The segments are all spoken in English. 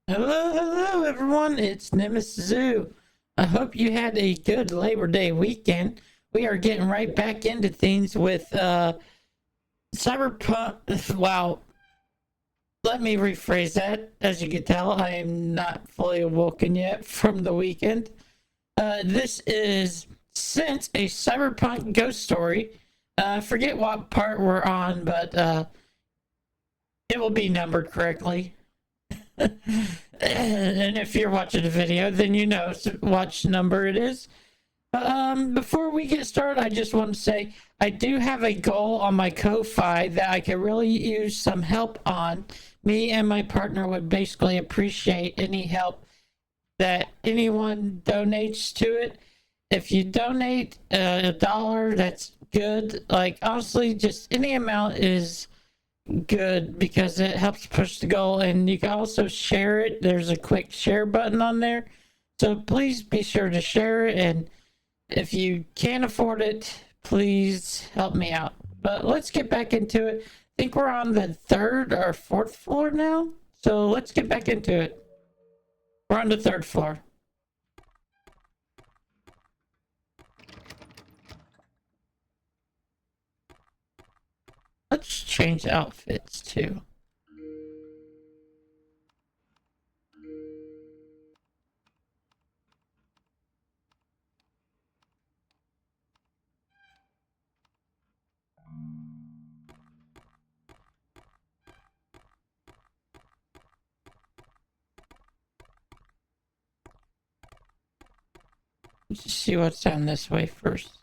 Hello, everyone. It's Nemis Xue. I hope you had a good Labor Day weekend. We are getting right back into things with Cyberpunk. Wow. Let me rephrase that. As you can tell, I am not fully awoken yet from the weekend. This is since a Cyberpunk Ghost Story. I forget what part we're on, but it will be numbered correctly. And if you're watching the video, then you know what number it is. Before we get started, I just want to say I do have a goal on my Ko-Fi that I could really use some help on. Me and my partner would basically appreciate any help that anyone donates to it. If you donate $1, that's good. Like, honestly, just any amount is good because it helps push the goal, and you can also share it. There's a quick share button on there, so please be sure to share it, and if you can't afford it, please help me out. But let's get back into it. I think we're on the third or fourth floor now, so let's get back into it. We're on the third floor. Let's change outfits too. Let's just see what's down this way first.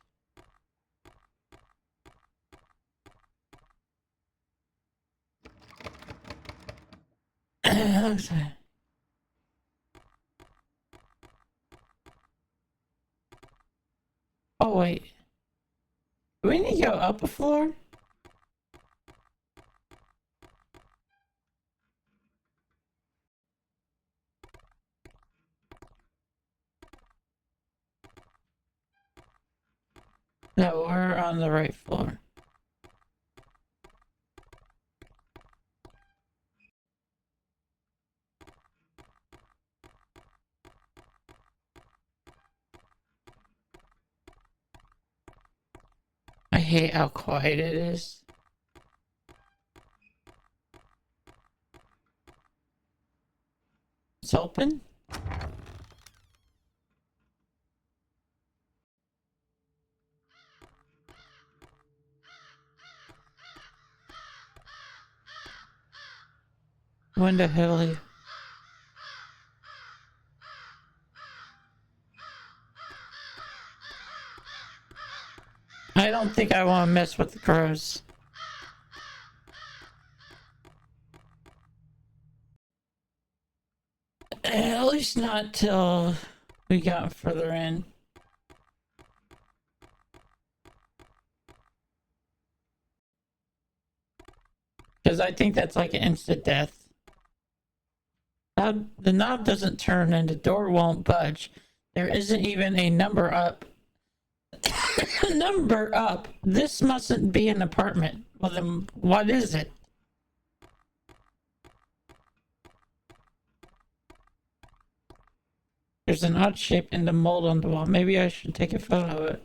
Oh wait, do we need to go up a floor? No, we're on the right floor. I hate how quiet it is. It's open? When the hell you... I don't think I want to mess with the crows. At least not till we got further in. Because I think that's like an instant death. The knob doesn't turn and the door won't budge. There isn't even a number up. Number up. This mustn't be an apartment. Well, then what is it? There's an odd shape in the mold on the wall. Maybe I should take a photo of it.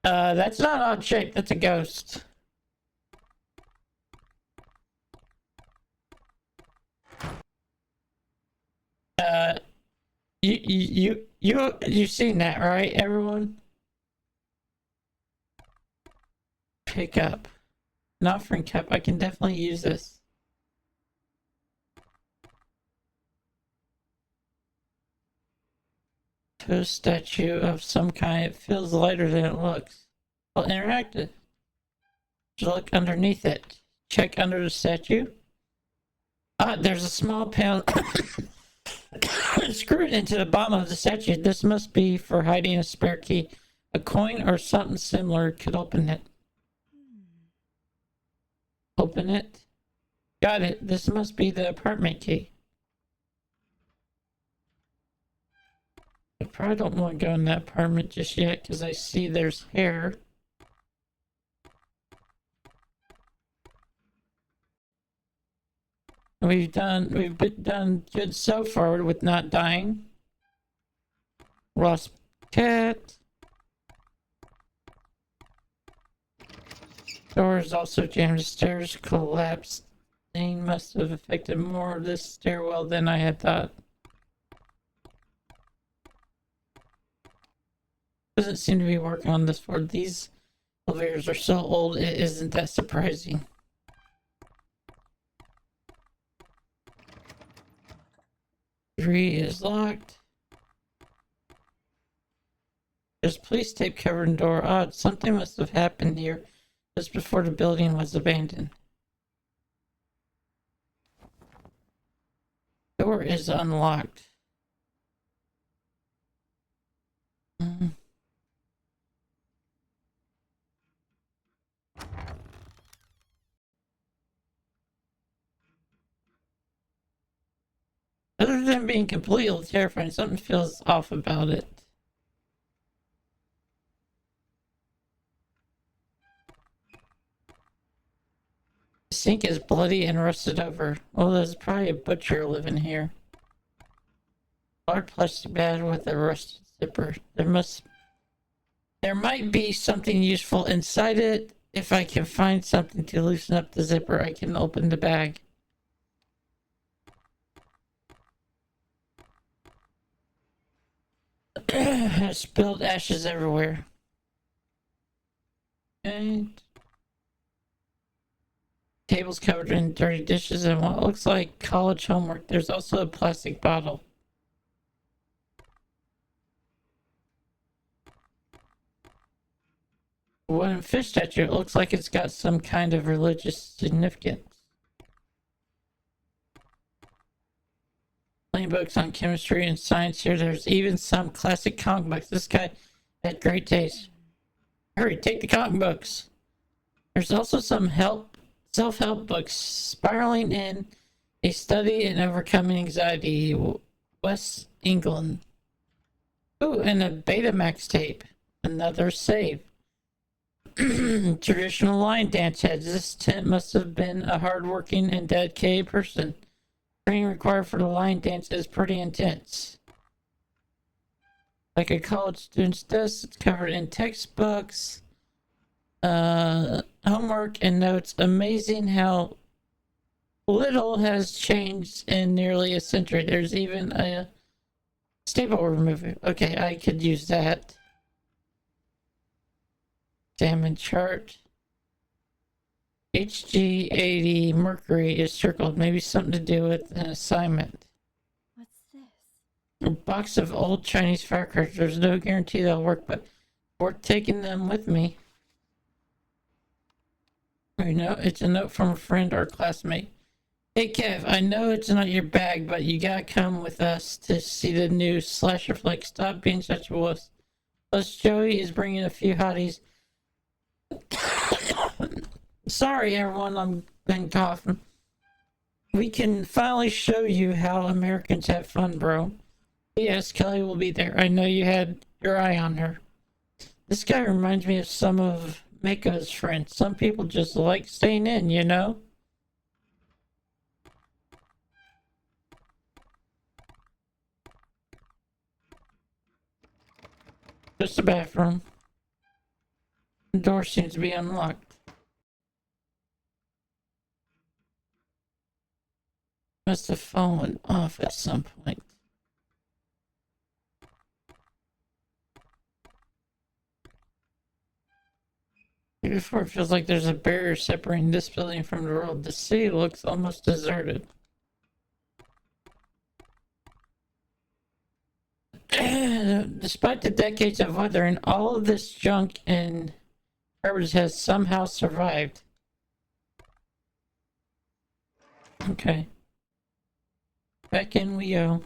That's not an odd shape. That's a ghost. You've seen that, right, everyone? Pick up. Not for cap. I can definitely use this. To a statue of some kind. It feels lighter than it looks. Well, interactive. Look underneath it. Check under the statue. Ah, there's a small panel screwed into the bottom of the statue. This must be for hiding a spare key. A coin or something similar could open it. Open it. Got it. This must be the apartment key. I probably don't want to go in that apartment just yet because I see there's hair. We've been done good so far with not dying. Lost cat. Doors also jammed. Stairs collapsed. Thing must have affected more of this stairwell than I had thought. Doesn't seem to be working on this floor. These elevators are so old, it isn't that surprising. Three is locked. There's police tape covering the door. Odd, something must have happened here just before the building was abandoned. Door is unlocked. Other than being completely terrifying, something feels off about it. The sink is bloody and rusted over. Well, there's probably a butcher living here. Large plastic bag with a rusted zipper. There might be something useful inside it. If I can find something to loosen up the zipper, I can open the bag. Spilled ashes everywhere. And tables covered in dirty dishes and what looks like college homework. There's also a plastic bottle. Wooden fish statue. It looks like it's got some kind of religious significance. Plenty books on chemistry and science here. There's even some classic comic books. This guy had great taste. Hurry, take the comic books. There's also some self-help books. Spiraling in, a study in overcoming anxiety, West England. Ooh, and a Betamax tape. Another save. Traditional line dance heads. This tent must have been a hardworking and dedicated person. Training required for the line dance is pretty intense. Like a college student's desk, it's covered in textbooks, homework, and notes. Amazing how little has changed in nearly a century. There's even a staple remover. Okay, I could use that. Examine chart. HG80 Mercury is circled. Maybe something to do with an assignment. What's this? A box of old Chinese firecrackers. There's no guarantee they'll work, but worth taking them with me. You know, it's a note from a friend or classmate. Hey Kev, I know it's not your bag, but you gotta come with us to see the new slasher flick. Stop being such a wuss. Plus Joey is bringing a few hotties. Sorry everyone, I've been coughing. We can finally show you how Americans have fun, bro. Yes, Kelly will be there. I know you had your eye on her. This guy reminds me of some of Mako's friends. Some people just like staying in, you know? Just a bathroom. The door seems to be unlocked. Must have fallen off at some point. Before it feels like there's a barrier separating this building from the road. The city looks almost deserted. Despite the decades of weathering, all of this junk and garbage has somehow survived. Okay. Back in we go.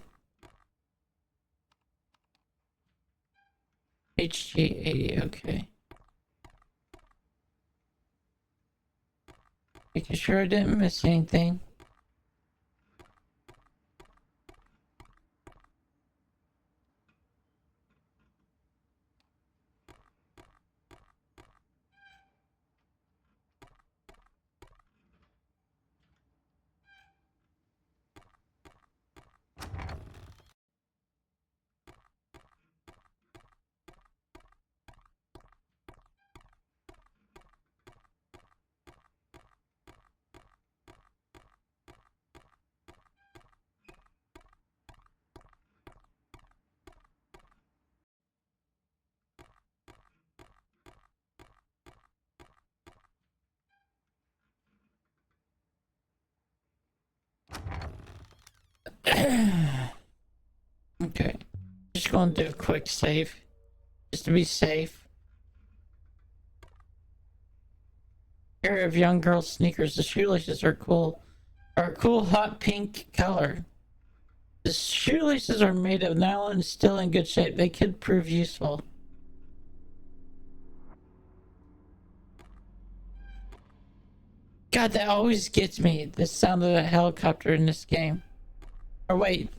HG80, okay. Making sure I didn't miss anything. Okay. Just going to do a quick save. Just to be safe. Pair of young girl sneakers. The shoelaces are cool. Are a cool hot pink color. The shoelaces are made of nylon and still in good shape. They could prove useful. God, that always gets me. The sound of a helicopter in this game. Or wait.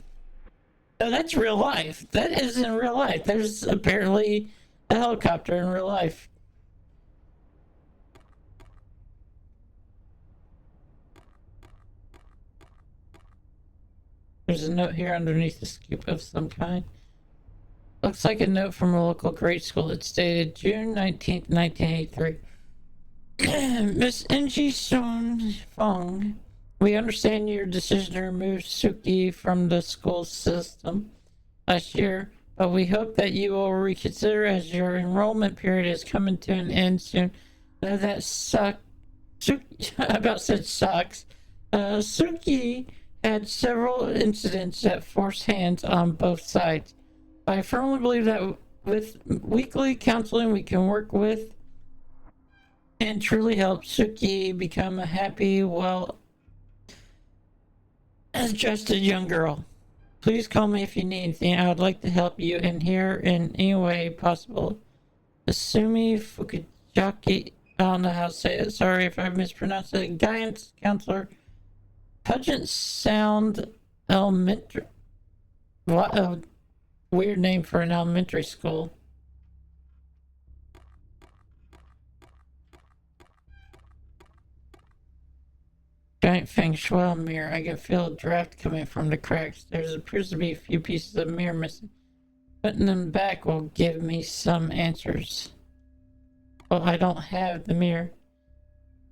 No, that's real life. That isn't real life. There's apparently a helicopter in real life. There's a note here underneath the scoop of some kind. Looks like a note from a local grade school. It's dated June 19th, 1983. Miss Ng Sun Fong, we understand your decision to remove Suki from the school system last year, but we hope that you will reconsider as your enrollment period is coming to an end soon. That sucks. I about said sucks. Suki had several incidents that forced hands on both sides. I firmly believe that with weekly counseling we can work with and truly help Suki become a happy, well-adjusted young girl. Please call me if you need anything. I would like to help you in here in any way possible. Asumi Fukujaki, I don't know how to say it. Sorry if I mispronounced it. Guidance counselor. Pungent Sound Elementary. What a weird name for an elementary school. Giant feng shui mirror. I can feel a draft coming from the cracks. There appears to be a few pieces of mirror missing. Putting them back will give me some answers. Well, I don't have the mirror.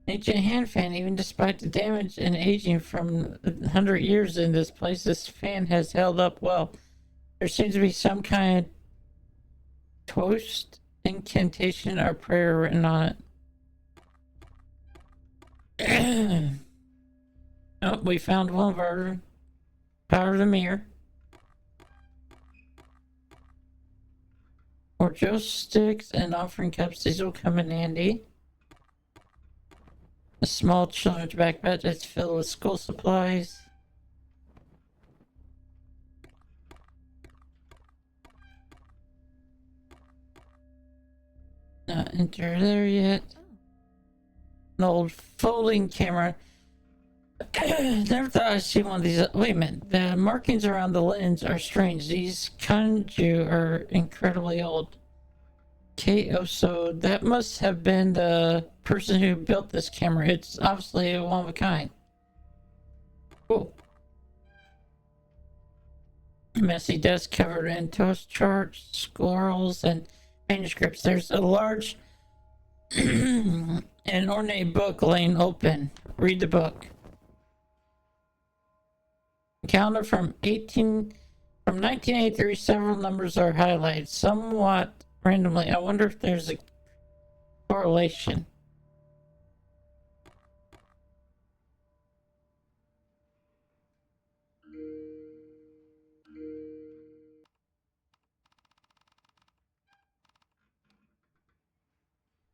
Ancient hand fan. Even despite the damage and aging from 100 years in this place, this fan has held up well. There seems to be some kind of toast, incantation, or prayer written on it. Oh, we found one of our power of the mirror. More Joe sticks and offering cups. These will come in handy. A small children's backpack that's filled with school supplies. Not enter there yet. An old folding camera. Never thought I'd see one of these. Wait a minute. The markings around the lens are strange. These kanju are incredibly old. Okay, so that must have been the person who built this camera. It's obviously one of a kind. Cool. Messy desk covered in toast charts, scrolls, and manuscripts. There's a large and ornate book laying open. Read the book. Calendar from 1983. Several numbers are highlighted somewhat randomly. I wonder if there's a correlation.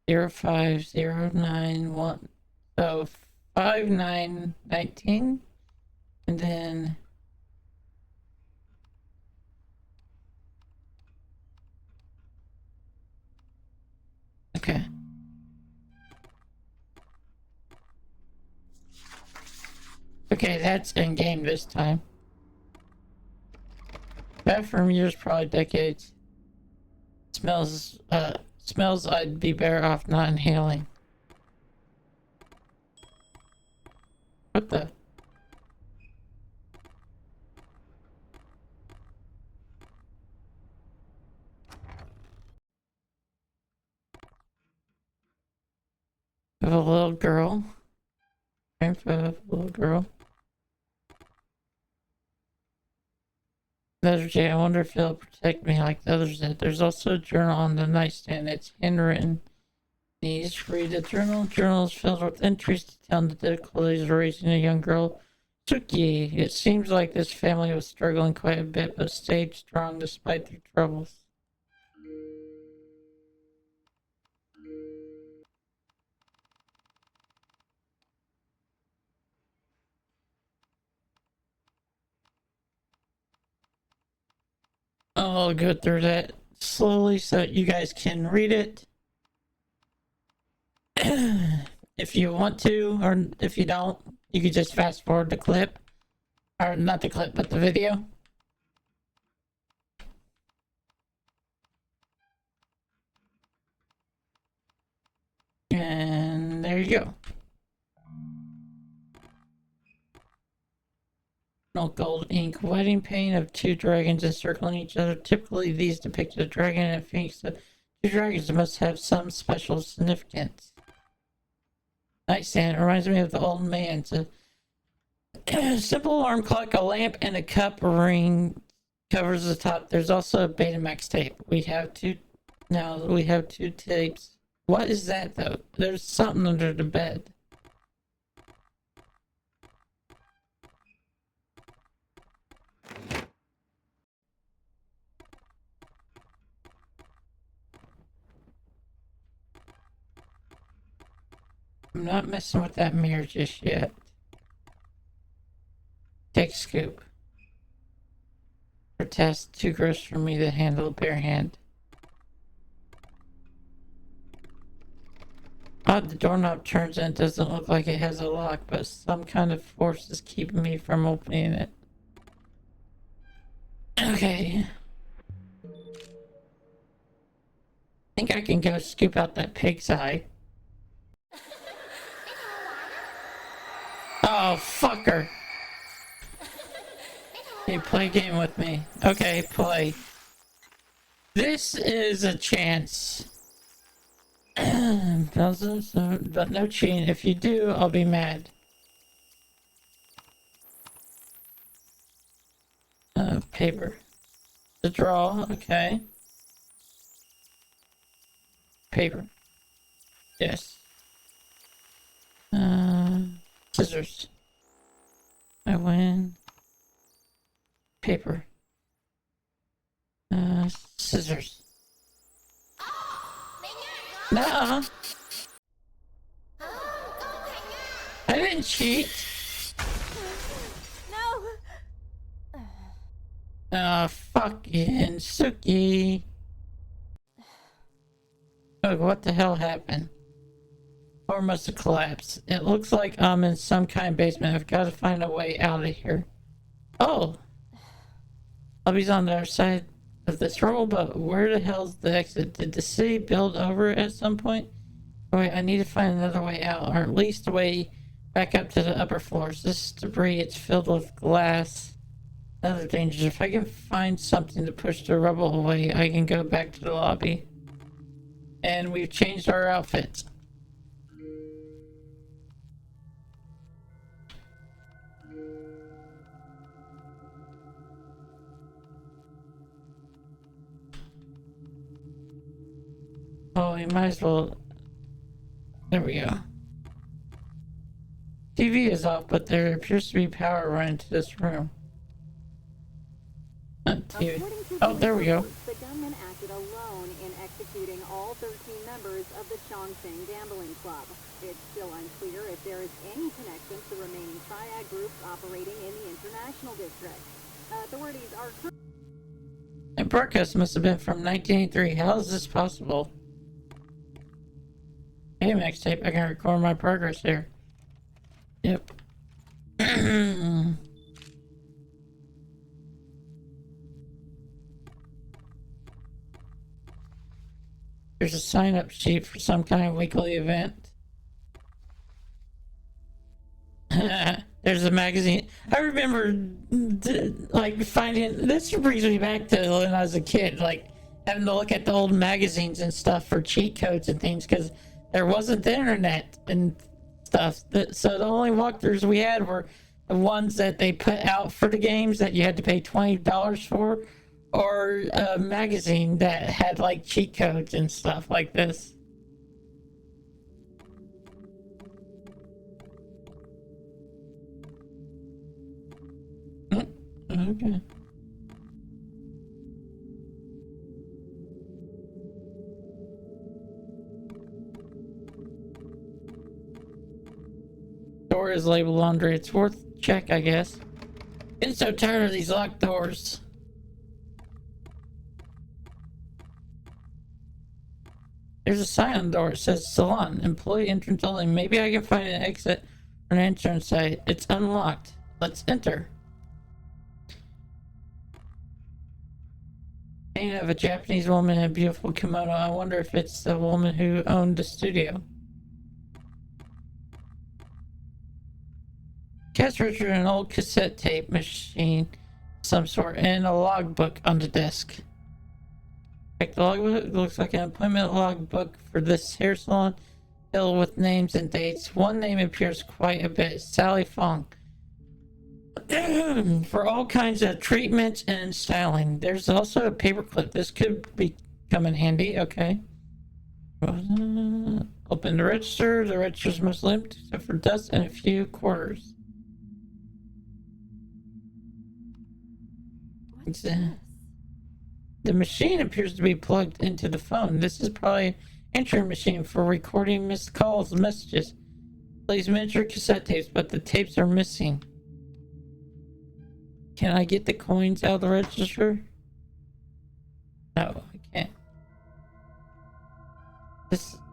Zero 5091. So 5919. And then okay. Okay, that's in game this time. Bathroom years, probably decades. Smells I'd be better off not inhaling. What the? Of a little girl. A little girl. Another J. I wonder if it'll protect me like the others did. There's also a journal on the nightstand. It's handwritten. Please read the journal. Journal is filled with entries detailing the difficulties of raising a young girl. Suki, it seems like this family was struggling quite a bit, but stayed strong despite their troubles. I'll go through that slowly so that you guys can read it. If you want to, or if you don't, you can just fast forward the clip. Or not the clip, but the video. And there you go. Gold ink wedding paint of two dragons encircling each other. Typically, these depict a dragon and a phoenix. The two dragons must have some special significance. Nightstand reminds me of the old man. It's a simple alarm clock, a lamp, and a cup ring covers the top. There's also a Betamax tape. We have two tapes. What is that though? There's something under the bed. I'm not messing with that mirror just yet. Take scoop. For test, too gross for me to handle bare hand. The doorknob turns and it doesn't look like it has a lock, but some kind of force is keeping me from opening it. Okay. I think I can go scoop out that pig's eye. Oh, fucker. You play a game with me. Okay, play. This is a chance. But no cheating. If you do, I'll be mad. Paper. The draw, okay. Paper. Yes. Scissors. I win. Paper. Scissors. Nuh-uh. I didn't cheat. No. Fucking Suki. Oh, what the hell happened? Or must have collapsed. It looks like I'm in some kind of basement. I've got to find a way out of here. Oh. Lobby's on the other side of this rumble, but where the hell's the exit? Did the city build over it at some point? Oh, wait, I need to find another way out, or at least a way back up to the upper floors. This debris, it's filled with glass. Other dangers. If I can find something to push the rubble away, I can go back to the lobby. And we've changed our outfits. Oh, we might as well. There we go. TV is off, but there appears to be power running to this room. Not TV. Oh, there we go. The gunman acted alone in executing all 13 members of the Chongqing Gambling Club. It's still unclear if there is any connection to the remaining triad groups operating in the International District. Authorities are... That broadcast must have been from 1983. How is this possible? Hey, Max Tape, I can record my progress here. Yep. There's a sign-up sheet for some kind of weekly event. There's a magazine. I remember, like, finding... This brings me back to when I was a kid, like, having to look at the old magazines and stuff for cheat codes and things, because there wasn't the internet and stuff. So the only walkthroughs we had were the ones that they put out for the games that you had to pay $20 for, or a magazine that had like cheat codes and stuff like this. Okay. Door is labeled laundry. It's worth a check, I guess. Getting so tired of these locked doors. There's a sign on the door. It says salon, employee entrance only. Maybe I can find an exit or an entrance site. It's unlocked. Let's enter. Painting of a Japanese woman in a beautiful kimono. I wonder if it's the woman who owned the studio. Cash register, an old cassette tape machine of some sort, and a logbook on the desk. Check the logbook. It looks like an appointment logbook for this hair salon, filled with names and dates. One name appears quite a bit: Sally Fong. For all kinds of treatments and styling. There's also a paperclip. This could come in handy. Okay. Open the register. The register's mostly empty except for dust and a few quarters. What's this? The machine appears to be plugged into the phone. This is probably an entry machine for recording missed calls and messages. Plays miniature cassette tapes, but the tapes are missing. Can I get the coins out of the register? No, I can't.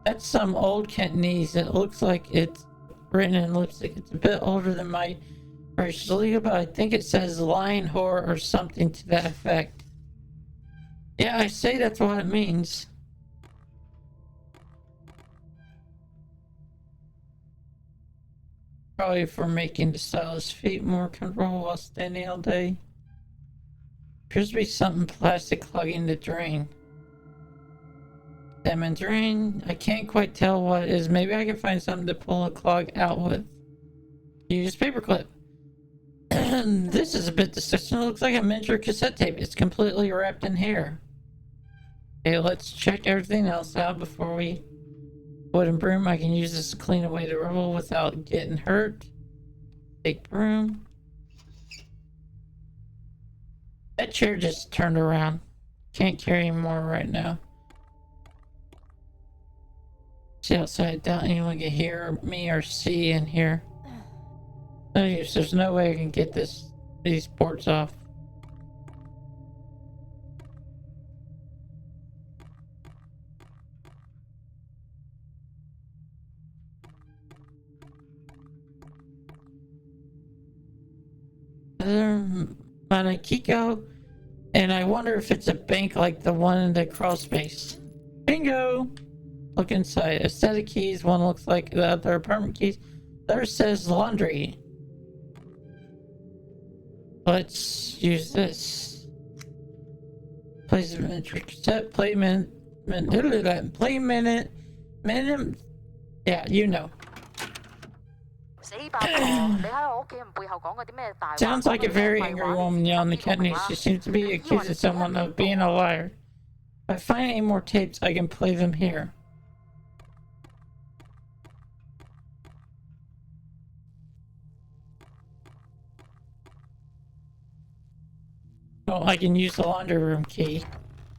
That's some old Cantonese. It looks like it's written in lipstick. It's a bit older than my version, but I think it says "line whore" or something to that effect. Yeah, I say that's what it means. Probably for making the stylist's feet more comfortable while standing all day. Appears to be something plastic clogging the drain. Stem and drain. I can't quite tell what it is. Maybe I can find something to pull a clog out with. Use paperclip. This is a bit disgusting. It looks like a miniature cassette tape. It's completely wrapped in hair. Okay, let's check everything else out before we... Wooden broom. I can use this to clean away the rubble without getting hurt. Big broom. That chair just turned around. Can't carry more right now. See outside. Doubt anyone can hear me or see in here. No use. There's no way I can get these boards off. Manakiko, and I wonder if it's a bank like the one in the crawl space. Bingo! Look inside. A set of keys. One looks like the other apartment keys. The other says laundry. Let's use this. Place a set. Play minute. Yeah, you know. Sounds like a very angry woman yelling in Cantonese. She seems to be accusing someone of being a liar. If I find any more tapes, I can play them here. Well, I can use the laundry room key,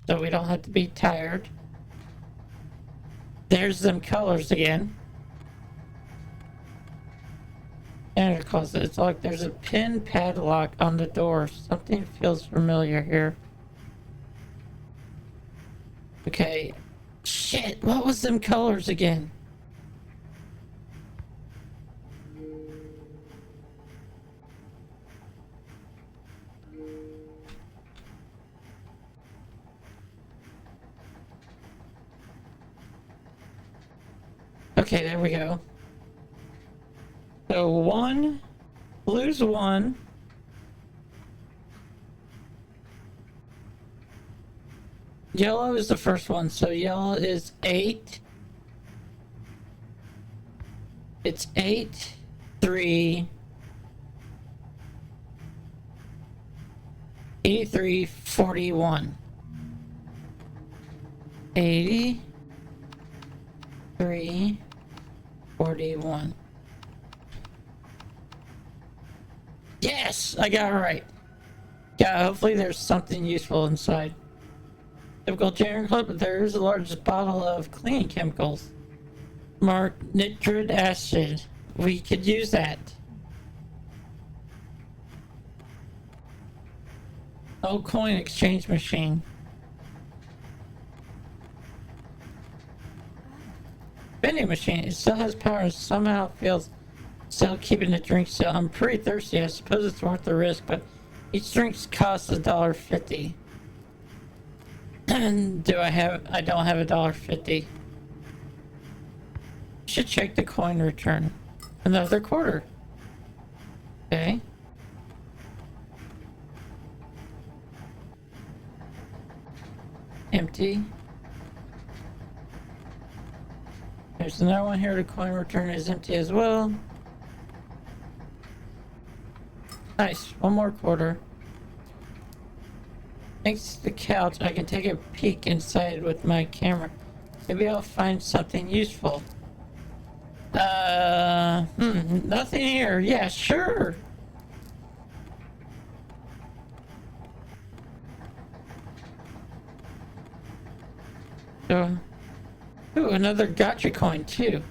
so we don't have to be tired. There's them colors again. And closet. It's like there's a pin padlock on the door. Something feels familiar here. Okay. Shit, what was them colors again? Okay, there we go. So one, blue's one. Yellow is the first one, so yellow is 8. It's 8, 3, 83, 41. 83, 41. Yes, I got it right. Yeah, hopefully there's something useful inside. Typical generic clip, but there is a large bottle of cleaning chemicals. Marked nitric acid. We could use that. Old coin exchange machine. Vending machine. It still has power and somehow feels still keeping the drink still. I'm pretty thirsty. I suppose it's worth the risk, but each drink costs $1.50. I don't have $1.50. Should check the coin return. Another quarter. Okay. Empty. There's another one here. The coin return is empty as well. Nice. One more quarter. Next to the couch, I can take a peek inside with my camera. Maybe I'll find something useful. Nothing here. Yeah, sure. So, ooh, another gotcha coin too.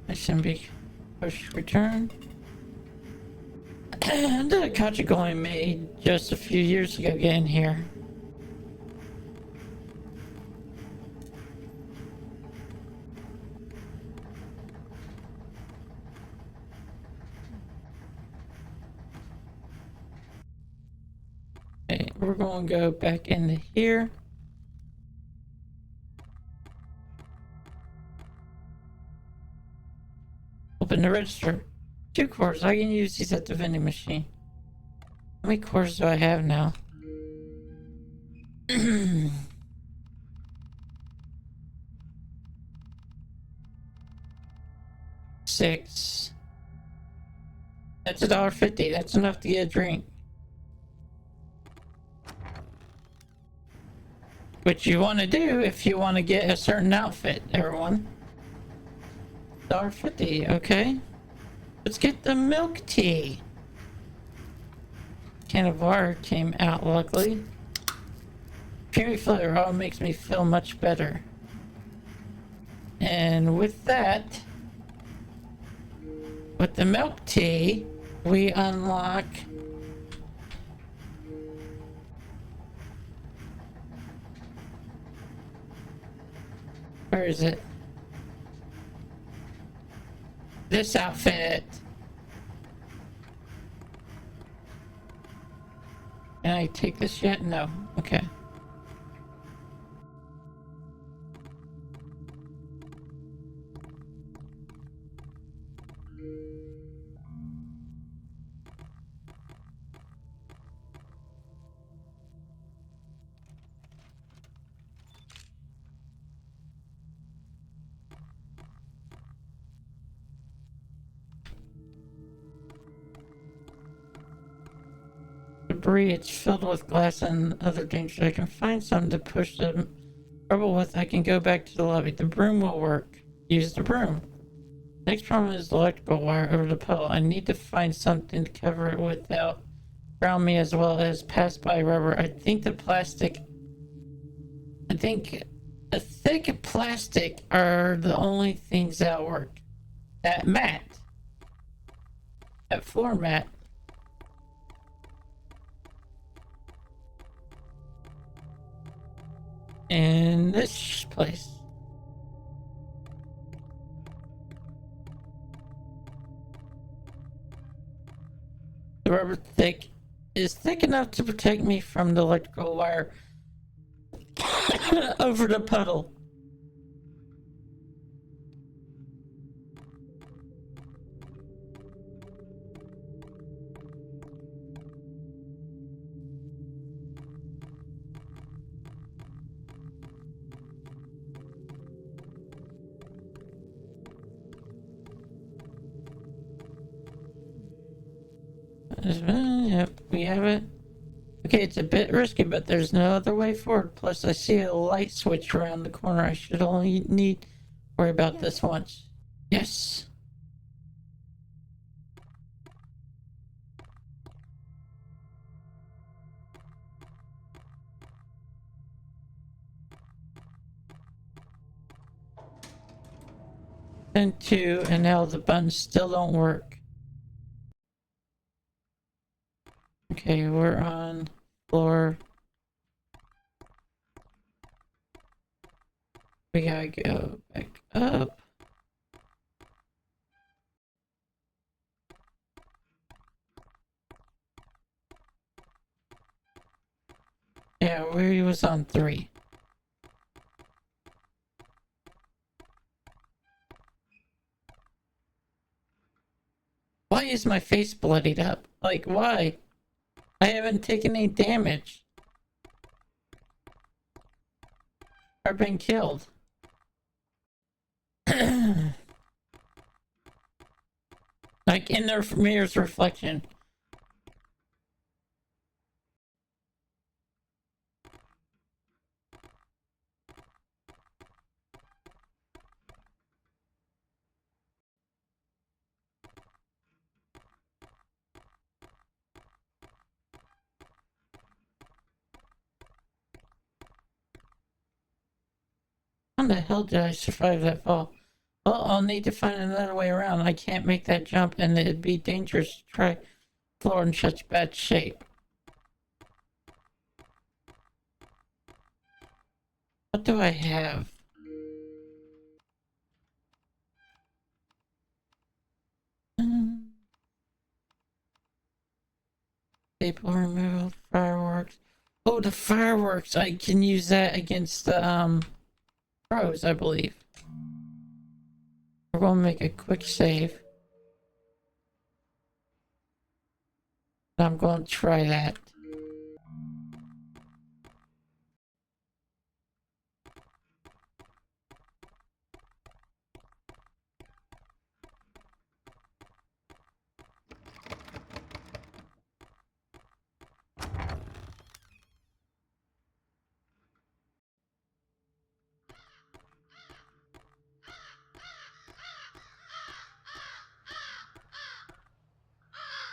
I shouldn't be push return. The gotcha coin made just a few years ago getting here. Okay, we're going to go back into here. Open the register. 2 quarters. I can use these at the vending machine. How many quarters do I have now? 6. That's $1.50. That's enough to get a drink. Which you want to do if you want to get a certain outfit, everyone. $1.50, okay. Let's get the milk tea. Can of water came out, luckily. Creamy flavor all makes me feel much better. And with that, with the milk tea, we unlock where is it? This outfit. Can I take this yet? No. Okay. Debris, it's filled with glass and other dangers. I can find something to push the rubble with. I can go back to the lobby. The broom will work. Use the broom. Next problem is the electrical wire over the puddle. I need to find something to cover it without around me as well as pass by rubber. I think the thick plastic are the only things that work. That floor mat. In this place. The rubber is thick enough to protect me from the electrical wire over the puddle. Yep, we have it. Okay, it's a bit risky, but there's no other way forward. Plus, I see a light switch around the corner. I should only need Worry about this once. Yes. Then 2, and now the buttons still don't work. Okay, we're on floor. We gotta go back up. Yeah, we was on 3. Why is my face bloodied up? Like, why? I haven't taken any damage. Or been killed. Like in their mirror's reflection. How the hell did I survive that fall? Well, I'll need to find another way around. I can't make that jump, and it'd be dangerous to try floor in such bad shape. What do I have? Staple removal, fireworks. Oh, the fireworks! I can use that against the pros, I believe. We're gonna make a quick save. I'm gonna try that.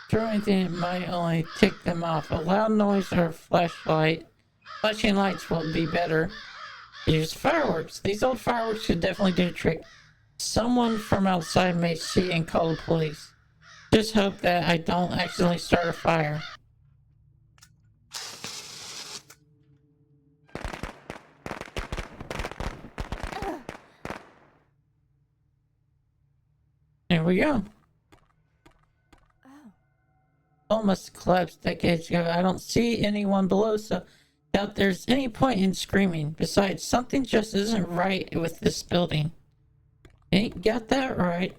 Throw anything that might only tick them off. A loud noise or a flashlight. Flashing lights will be better. Use fireworks. These old fireworks could definitely do a trick. Someone from outside may see and call the police. Just hope that I don't accidentally start a fire. There we go. Almost collapsed decades ago. I don't see anyone below, so doubt there's any point in screaming. Besides, something just isn't right with this building. Ain't got that right.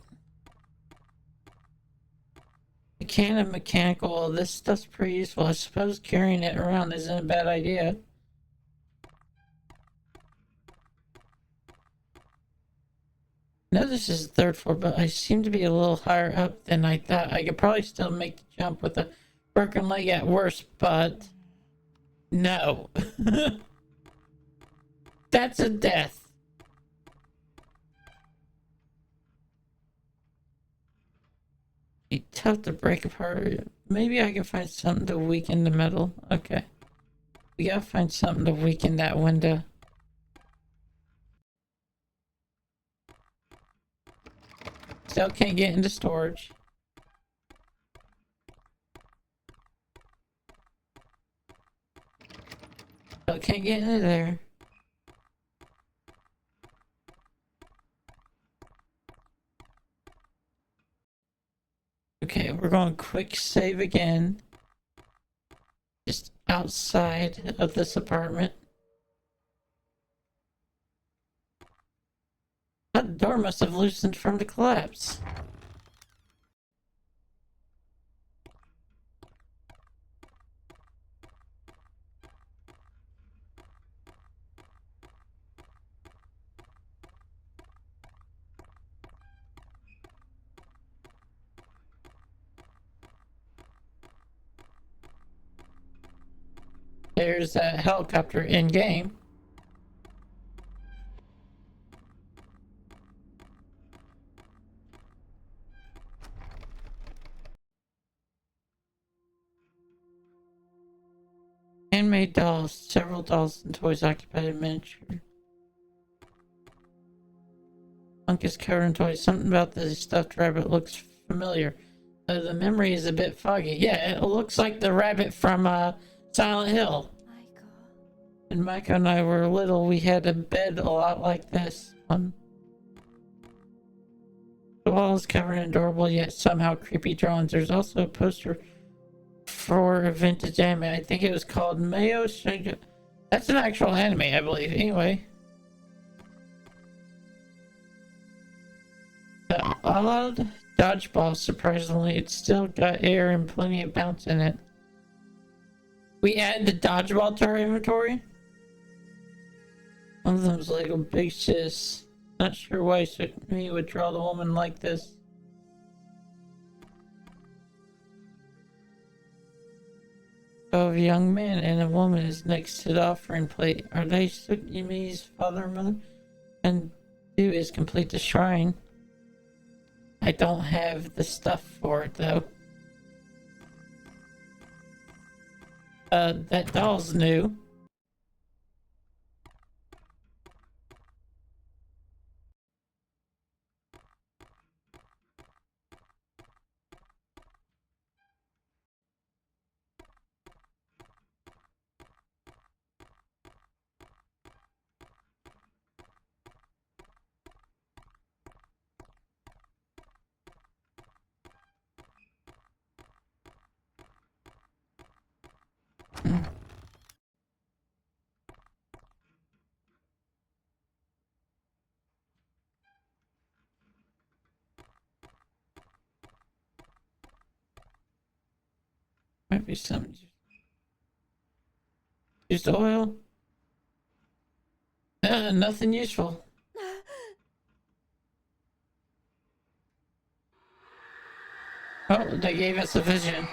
A can of mechanical. This stuff's pretty useful. I suppose carrying it around isn't a bad idea. No, this is the 3rd floor, but I seem to be a little higher up than I thought. I could probably still make the jump with a broken leg at worst, but no. That's a death. It's tough to break apart. Maybe I can find something to weaken the metal. Okay. We gotta find something to weaken that window. Still can't get into storage. Still can't get into there. Okay, we're going quick save again. Just outside of this apartment. That door must have loosened from the collapse. There's a helicopter in game. handmade dolls. Several dolls and toys occupied a miniature. Trunk is covered in toys. Something about the stuffed rabbit looks familiar. The memory is a bit foggy. Yeah, it looks like the rabbit from Silent Hill. Michael. When Micah and I were little, we had a bed a lot like this one. The wall is covered in adorable yet somehow creepy drawings. There's also a poster for a vintage anime. I think it was called Mayo Shinja. That's an actual anime, I believe. Anyway. The odd dodgeball, surprisingly, it's still got air and plenty of bounce in it. We add the dodgeball to our inventory. One of them's like a big sis. Not sure why he would draw the woman like this. A young man and a woman is next to the offering plate. Are they Sukimi's father and mother? And do is complete the shrine. I don't have the stuff for it though. That doll's new. Might be something. Used oil? Nothing useful. Oh, they gave us a vision.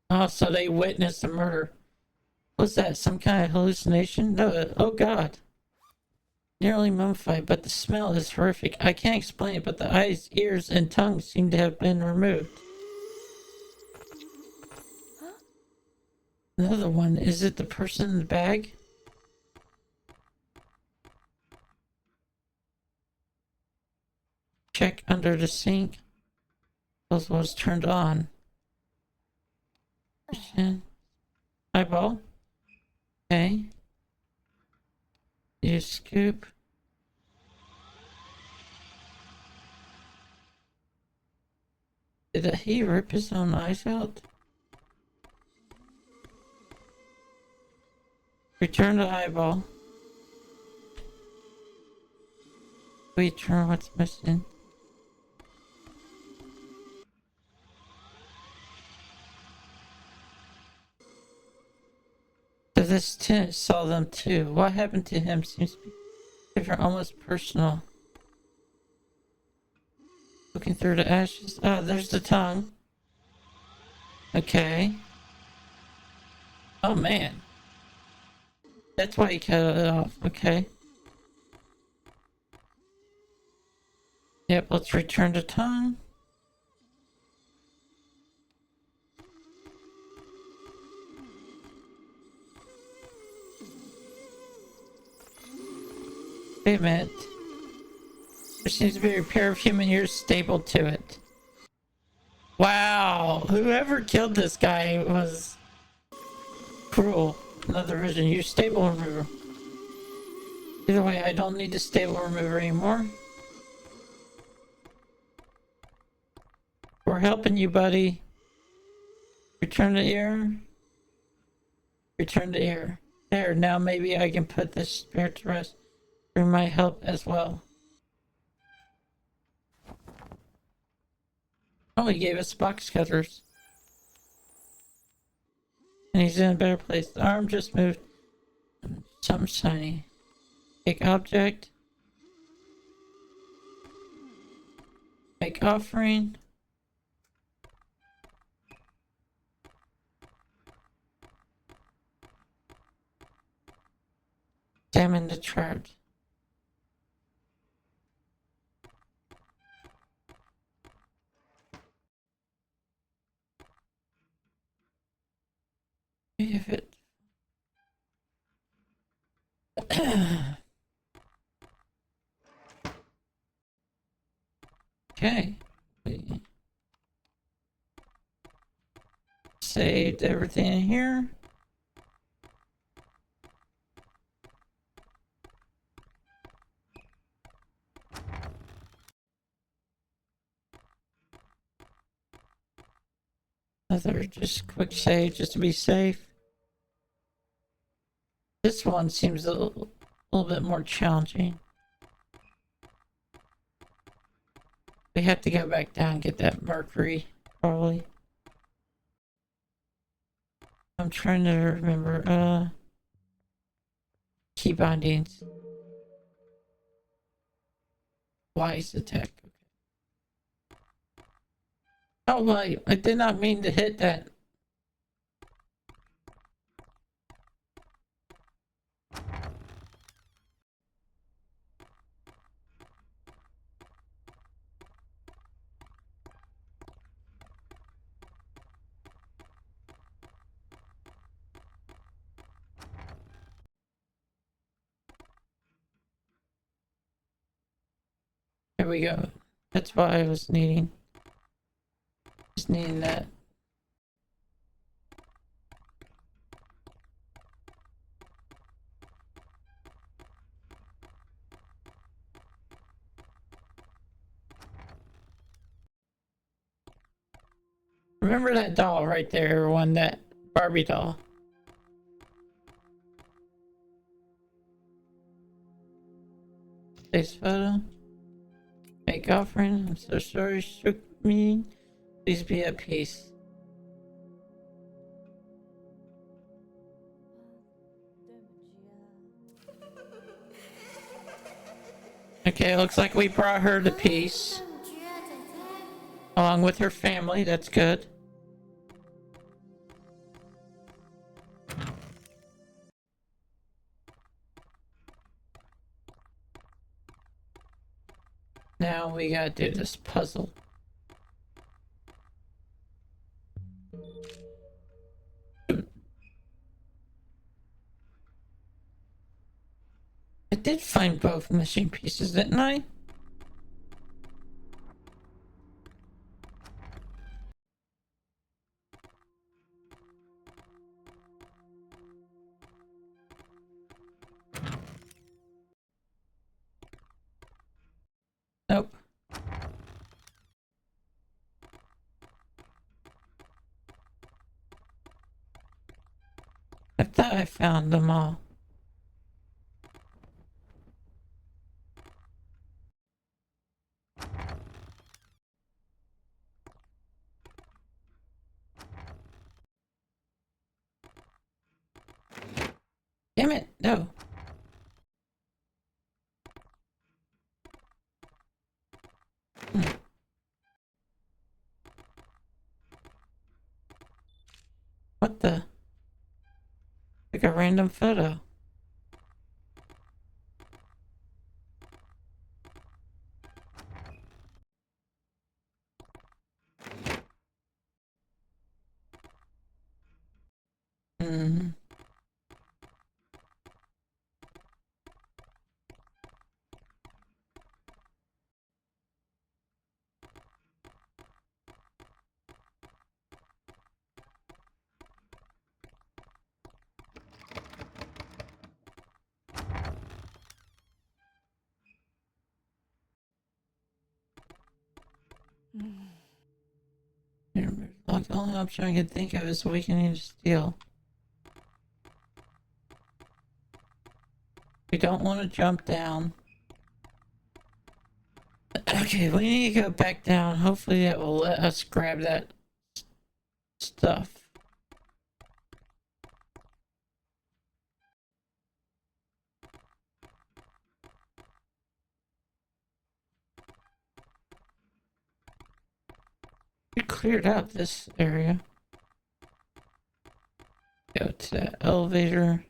Oh, so they witnessed a murder. Was that some kind of hallucination? No, oh god. Nearly mummified, but the smell is horrific. I can't explain it, but the eyes, ears, and tongue seem to have been removed. Another one. Is it the person in the bag? Check under the sink. Those was turned on. Eyeball. Okay. You scoop. Did he rip his own eyes out? Return the eyeball. Return what's missing. So this tenant saw them too. What happened to him seems to be different, almost personal. Looking through the ashes. Oh, there's the tongue. Okay. Oh man. That's why he cut it off. Okay. Yep, let's return the tongue. Wait a minute. There seems to be a pair of human ears stapled to it. Wow, whoever killed this guy was cruel. Another vision. Use staple remover. Either way, I don't need the staple remover anymore. We're helping you, buddy. Return the ear. Return the ear. There, now maybe I can put this spirit to rest through my help as well. Oh, he gave us box cutters. And he's in a better place. The arm just moved. Something shiny. Take object. Make offering. Examine the chart. If it. Okay. We saved everything in here. Another just quick save just to be safe. This one seems a little bit more challenging. We have to go back down and get that mercury, probably. I'm trying to remember, key bindings. Wise attack. Oh, wait, I did not mean to hit that. There we go. That's what I was needing. Just needing that. Remember that doll right there, everyone? That Barbie doll. Face photo. Make offering. I'm so sorry, shook me. Please be at peace. Okay, looks like we brought her to peace. Along with her family, that's good. Now we gotta do this puzzle. I did find both missing pieces, didn't I? Nope. I thought I found them all. Damn it, no. What the? Like a random photo. Hmm. Like the only option I can think of is weakening to steel. We don't want to jump down. Okay, we need to go back down. Hopefully that will let us grab that stuff. We cleared out this area. Go to that elevator.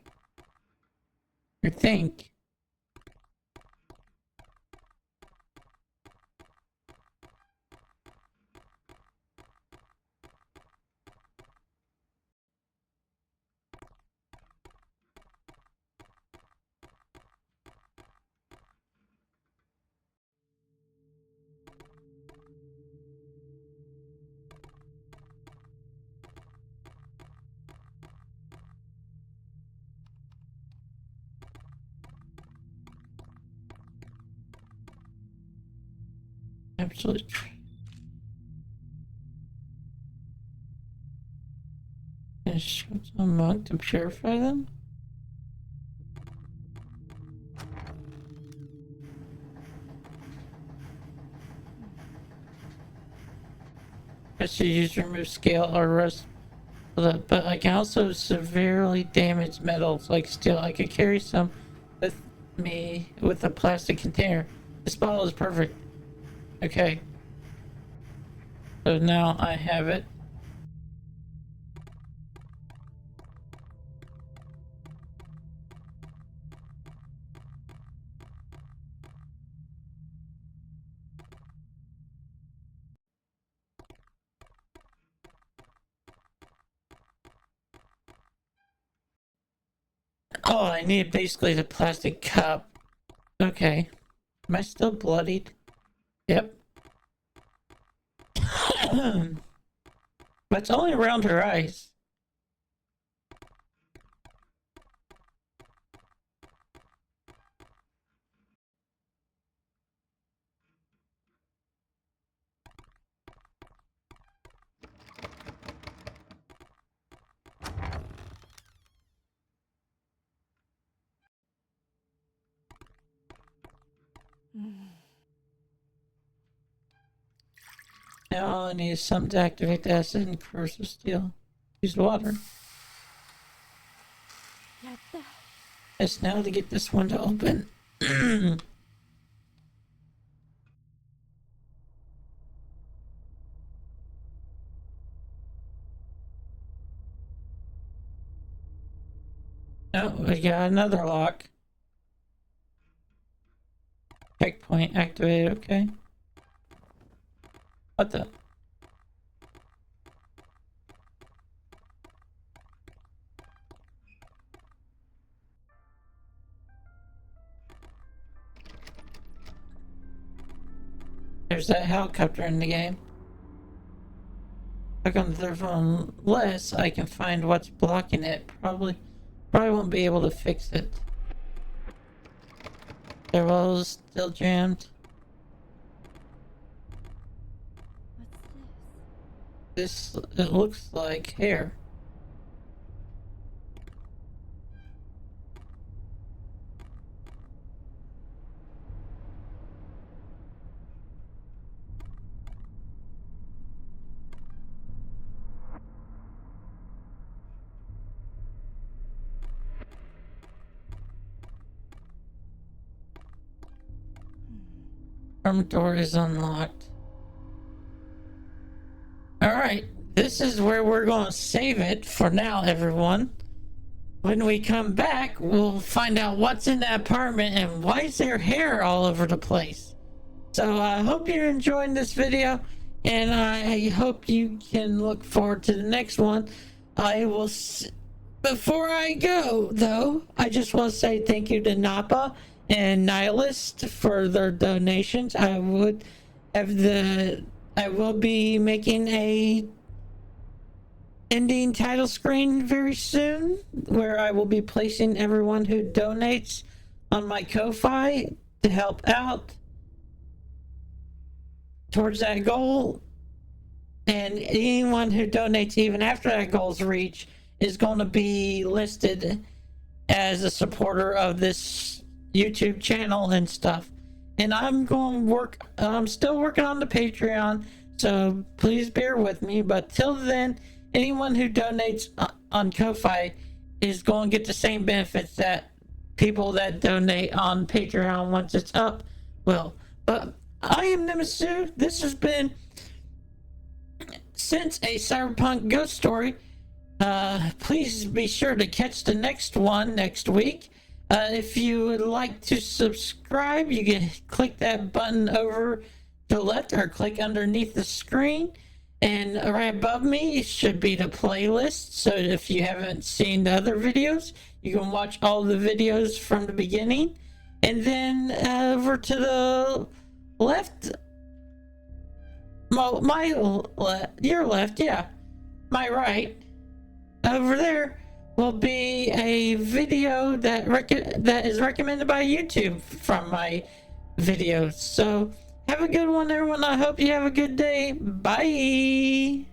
I think. Absolutely. Instructions on monk to purify them? I should use remove scale or rust, but I can also severely damage metals like steel. I could carry some with me with a plastic container. This bottle is perfect. Okay. So now I have it. Oh, I need basically the plastic cup. Okay. Am I still bloodied? Yep. But it's only around her eyes. Now all I need is something to activate the acid and corrosive steel. Use water. Yes, now to get this one to open. Oh, we got another lock. Checkpoint activated, okay. What the? There's that helicopter in the game. Click on the third phone unless I can find what's blocking it. Probably won't be able to fix it. Their wall is still jammed. What's this? It looks like hair. Front door is unlocked. Alright, this is where we're going to save it for now, everyone. When we come back, we'll find out what's in the apartment and why is there hair all over the place. So I hope you're enjoying this video, and I hope you can look forward to the next one. Before I go, though, I just want to say thank you to Nappa and Nihilist for their donations. I will be making a ending title screen very soon, where I will be placing everyone who donates on my Ko-Fi to help out towards that goal. And anyone who donates even after that goal's reached is going to be listed as a supporter of this YouTube channel and stuff. And I'm still working on the Patreon, so please bear with me. But till then, anyone who donates on Ko-Fi is going to get the same benefits that people that donate on Patreon once it's up will. But I am Nemis Xue. This has been Since a Cyberpunk Ghost Story. Please be sure to catch the next one next week. If you would like to subscribe, you can click that button over to the left or click underneath the screen. And right above me should be the playlist. So if you haven't seen the other videos, you can watch all the videos from the beginning. And then over to the left, your left, yeah, my right, over there will be a video that is recommended by YouTube from my videos. So Have a good one, everyone. I hope you have a good day. Bye.